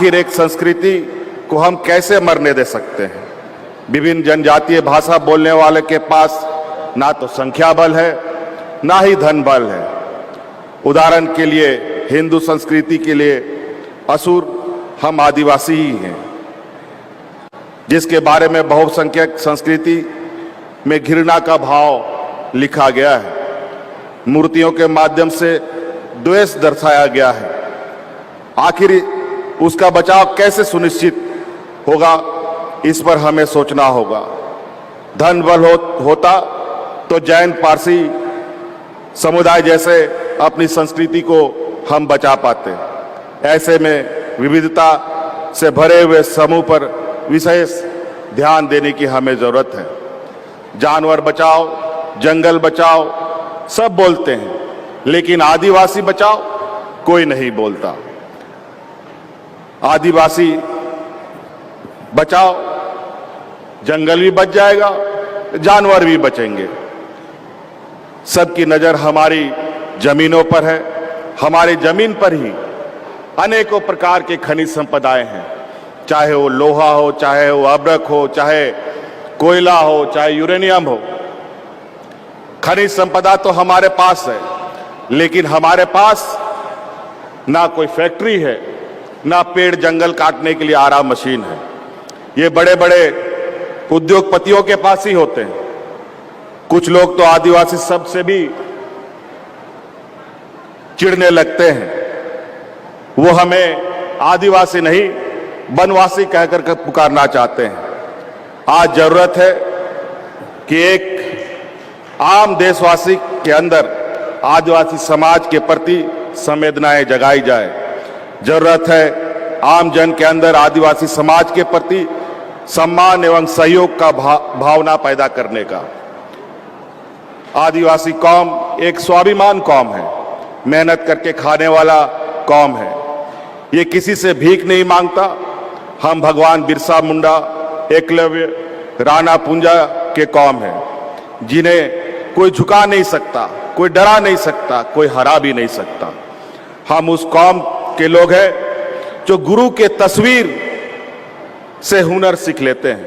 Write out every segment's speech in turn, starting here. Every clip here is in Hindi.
फिर एक संस्कृति को हम कैसे मरने दे सकते हैं। विभिन्न जनजातीय भाषा बोलने वाले के पास ना तो संख्या बल है ना ही धन बल है। उदाहरण के लिए हिंदू संस्कृति के लिए असुर हम आदिवासी ही हैं, जिसके बारे में बहुसंख्यक संस्कृति में घृणा का भाव लिखा गया है। मूर्तियों के माध्यम से द्वेष दर्शाया गया है। आखिर उसका बचाव कैसे सुनिश्चित होगा, इस पर हमें सोचना होगा। धन बल होता तो जैन पारसी समुदाय जैसे अपनी संस्कृति को हम बचा पाते। ऐसे में विविधता से भरे हुए समूह पर विशेष ध्यान देने की हमें जरूरत है। जानवर बचाओ, जंगल बचाओ सब बोलते हैं, लेकिन आदिवासी बचाओ कोई नहीं बोलता। आदिवासी बचाओ, जंगल भी बच जाएगा, जानवर भी बचेंगे। सबकी नजर हमारी जमीनों पर है। हमारी जमीन पर ही अनेकों प्रकार के खनिज संपदाएं हैं, चाहे वो लोहा हो, चाहे वो अब्रक हो, चाहे कोयला हो, चाहे यूरेनियम हो। खनिज संपदा तो हमारे पास है, लेकिन हमारे पास ना कोई फैक्ट्री है, ना पेड़ जंगल काटने के लिए आरा मशीन है। ये बड़े बड़े उद्योगपतियों के पास ही होते हैं। कुछ लोग तो आदिवासी शब्द से भी चिढ़ने लगते हैं। वो हमें आदिवासी नहीं वनवासी कहकर पुकारना चाहते हैं। आज जरूरत है कि एक आम देशवासी के अंदर आदिवासी समाज के प्रति संवेदनाएं जगाई जाए। जरूरत है आम जन के अंदर आदिवासी समाज के प्रति सम्मान एवं सहयोग का भावना पैदा करने का। आदिवासी कौम एक स्वाभिमान कौम है, मेहनत करके खाने वाला कौम है। ये किसी से भीख नहीं मांगता। हम भगवान बिरसा मुंडा, एकलव्य, राणा पुंजा के कौम है, जिन्हें कोई झुका नहीं सकता, कोई डरा नहीं सकता, कोई हरा भी नहीं सकता। हम उस कौम के लोग हैं जो गुरु के तस्वीर से हुनर सीख लेते हैं।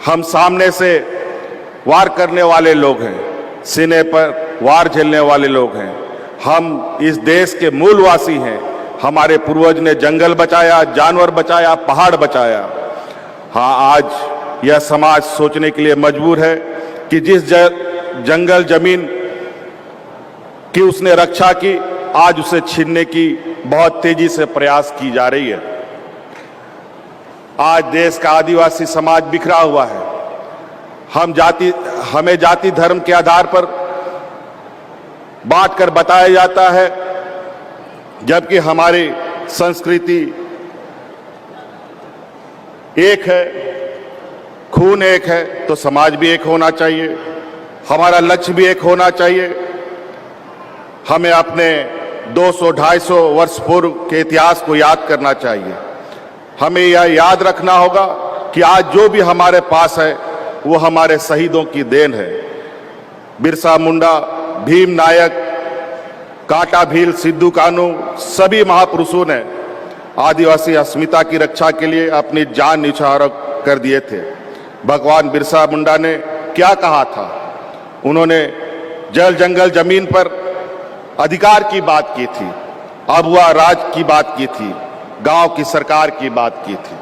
हम सामने से वार करने वाले लोग हैं, सीने पर वार झेलने वाले लोग हैं। हम इस देश के मूलवासी हैं। हमारे पूर्वज ने जंगल बचाया, जानवर बचाया, पहाड़ बचाया। हाँ, आज यह समाज सोचने के लिए मजबूर है कि जिस जंगल जमीन की उसने रक्षा की, आज उसे छीनने की बहुत तेजी से प्रयास की जा रही है। आज देश का आदिवासी समाज बिखरा हुआ है। हमें जाति धर्म के आधार पर बांट कर बताया जाता है, जबकि हमारी संस्कृति एक है, खून एक है, तो समाज भी एक होना चाहिए। हमारा लक्ष्य भी एक होना चाहिए। हमें अपने 200-250 वर्ष पूर्व के इतिहास को याद करना चाहिए। हमें यह याद रखना होगा कि आज जो भी हमारे पास है वो हमारे शहीदों की देन है। बिरसा मुंडा, भीम नायक, काटा भील, सिद्धू कानू, सभी महापुरुषों ने आदिवासी अस्मिता की रक्षा के लिए अपनी जान न्यौछावर कर दिए थे। भगवान बिरसा मुंडा ने क्या कहा था? उन्होंने जल जंगल जमीन पर अधिकार की बात की थी, अब वह राज की बात की थी, गांव की सरकार की बात की थी।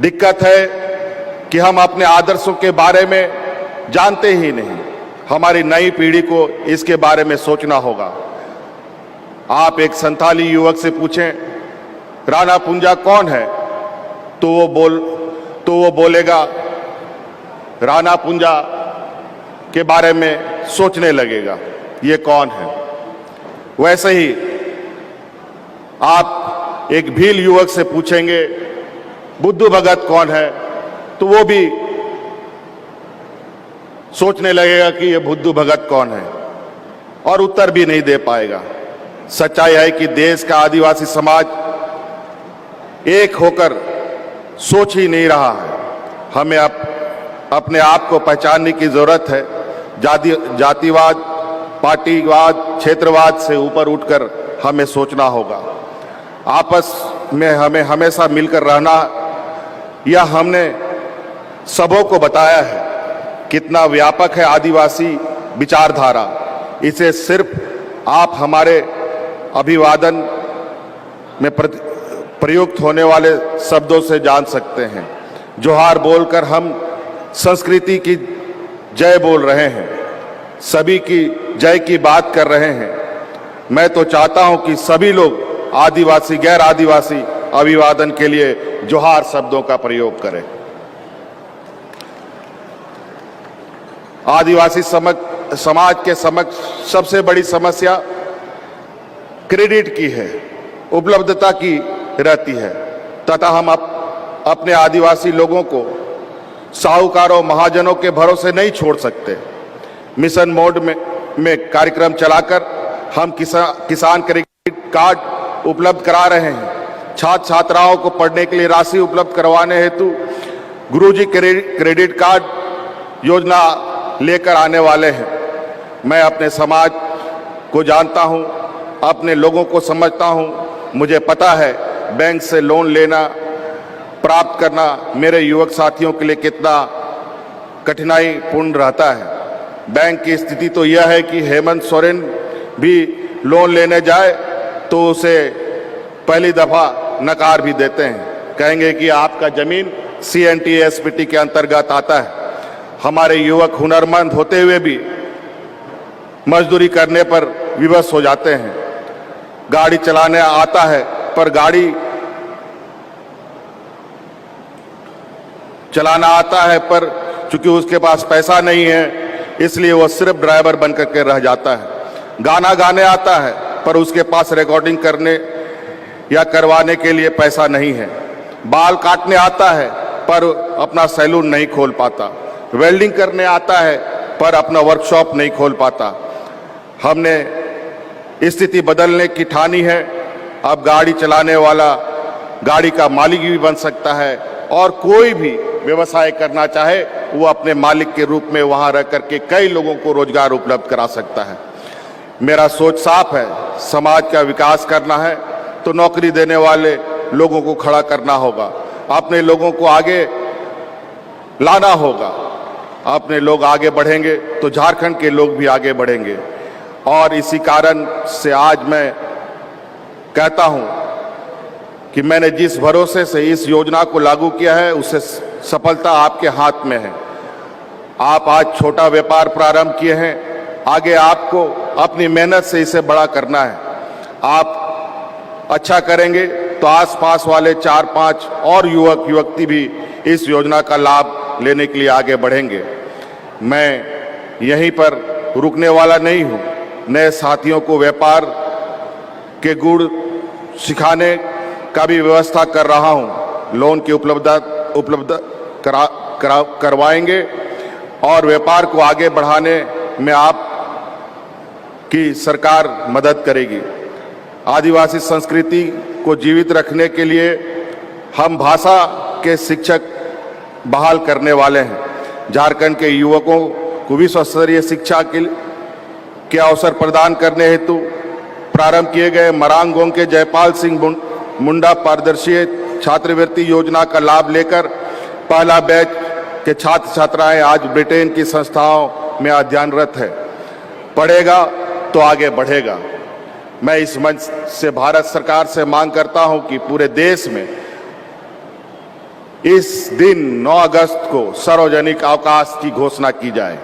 दिक्कत है कि हम अपने आदर्शों के बारे में जानते ही नहीं। हमारी नई पीढ़ी को इसके बारे में सोचना होगा। आप एक संथाली युवक से पूछें राणा पुंजा कौन है, तो वो बोलेगा, राणा पुंजा के बारे में सोचने लगेगा ये कौन है। वैसे ही आप एक भील युवक से पूछेंगे बुद्धू भगत कौन है, तो वो भी सोचने लगेगा कि ये बुद्धू भगत कौन है, और उत्तर भी नहीं दे पाएगा। सच्चाई है कि देश का आदिवासी समाज एक होकर सोच ही नहीं रहा है। हमें अपने आप को पहचानने की जरूरत है। जातिवाद, पार्टीवाद, क्षेत्रवाद से ऊपर उठकर हमें सोचना होगा। आपस में हमें हमेशा मिलकर रहना, यह हमने सबों को बताया है कितना व्यापक है आदिवासी विचारधारा। इसे सिर्फ आप हमारे अभिवादन में प्रयुक्त होने वाले शब्दों से जान सकते हैं। जोहार बोलकर हम संस्कृति की जय बोल रहे हैं, सभी की जय की बात कर रहे हैं। मैं तो चाहता हूं कि सभी लोग आदिवासी, गैर आदिवासी अभिवादन के लिए जोहार शब्दों का प्रयोग करें। आदिवासी समाज के समक्ष सबसे बड़ी समस्या क्रेडिट की है, उपलब्धता की रहती है तथा हम अपने आदिवासी लोगों को साहूकारों, महाजनों के भरोसे नहीं छोड़ सकते। मिशन मोड में कार्यक्रम चलाकर हम किसान क्रेडिट कार्ड उपलब्ध करा रहे हैं। छात्र छात्राओं को पढ़ने के लिए राशि उपलब्ध करवाने हेतु गुरुजी क्रेडिट कार्ड योजना लेकर आने वाले हैं। मैं अपने समाज को जानता हूं, अपने लोगों को समझता हूं। मुझे पता है बैंक से लोन लेना, प्राप्त करना मेरे युवक साथियों के लिए कितना कठिनाई पूर्ण रहता है। बैंक की स्थिति तो यह है कि हेमंत सोरेन भी लोन लेने जाए तो उसे पहली दफा नकार भी देते हैं, कहेंगे कि आपका जमीन CNTSPT के अंतर्गत आता है। हमारे युवक हुनरमंद होते हुए भी मजदूरी करने पर विवश हो जाते हैं। गाड़ी चलाने आता है पर गाड़ी चलाना आता है पर चूंकि उसके पास पैसा नहीं है इसलिए वह सिर्फ ड्राइवर बनकर के रह जाता है। गाना गाने आता है पर उसके पास रिकॉर्डिंग करने या करवाने के लिए पैसा नहीं है। बाल काटने आता है पर अपना सैलून नहीं खोल पाता। वेल्डिंग करने आता है पर अपना वर्कशॉप नहीं खोल पाता। हमने स्थिति बदलने की ठानी है। अब गाड़ी चलाने वाला गाड़ी का मालिक भी बन सकता है और कोई भी व्यवसाय करना चाहे वो अपने मालिक के रूप में वहां रह करके कई लोगों को रोजगार उपलब्ध करा सकता है। मेरा सोच साफ है, समाज का विकास करना है तो नौकरी देने वाले लोगों को खड़ा करना होगा, अपने लोगों को आगे लाना होगा। अपने लोग आगे बढ़ेंगे तो झारखंड के लोग भी आगे बढ़ेंगे। और इसी कारण से आज मैं कहता हूं कि मैंने जिस भरोसे से इस योजना को लागू किया है उससे सफलता आपके हाथ में है। आप आज छोटा व्यापार प्रारंभ किए हैं, आगे आपको अपनी मेहनत से इसे बड़ा करना है। आप अच्छा करेंगे तो आसपास वाले 4-5 और युवक युवती भी इस योजना का लाभ लेने के लिए आगे बढ़ेंगे। मैं यहीं पर रुकने वाला नहीं हूं, नए साथियों को व्यापार के गुण सिखाने का भी व्यवस्था कर रहा हूं। लोन की उपलब्ध करवाएंगे और व्यापार को आगे बढ़ाने में आप की सरकार मदद करेगी। आदिवासी संस्कृति को जीवित रखने के लिए हम भाषा के शिक्षक बहाल करने वाले हैं। झारखंड के युवकों को विश्व स्तरीय शिक्षा के अवसर प्रदान करने हेतु प्रारंभ किए गए मरांगोंग के जयपाल सिंह मुंडा पारदर्शी छात्रवृत्ति योजना का लाभ लेकर पहला बैच के छात्र छात्राएं आज ब्रिटेन की संस्थाओं में अध्ययनरत है। पढ़ेगा तो आगे बढ़ेगा। मैं इस मंच से भारत सरकार से मांग करता हूं कि पूरे देश में इस दिन 9 अगस्त को सार्वजनिक अवकाश की घोषणा की जाए।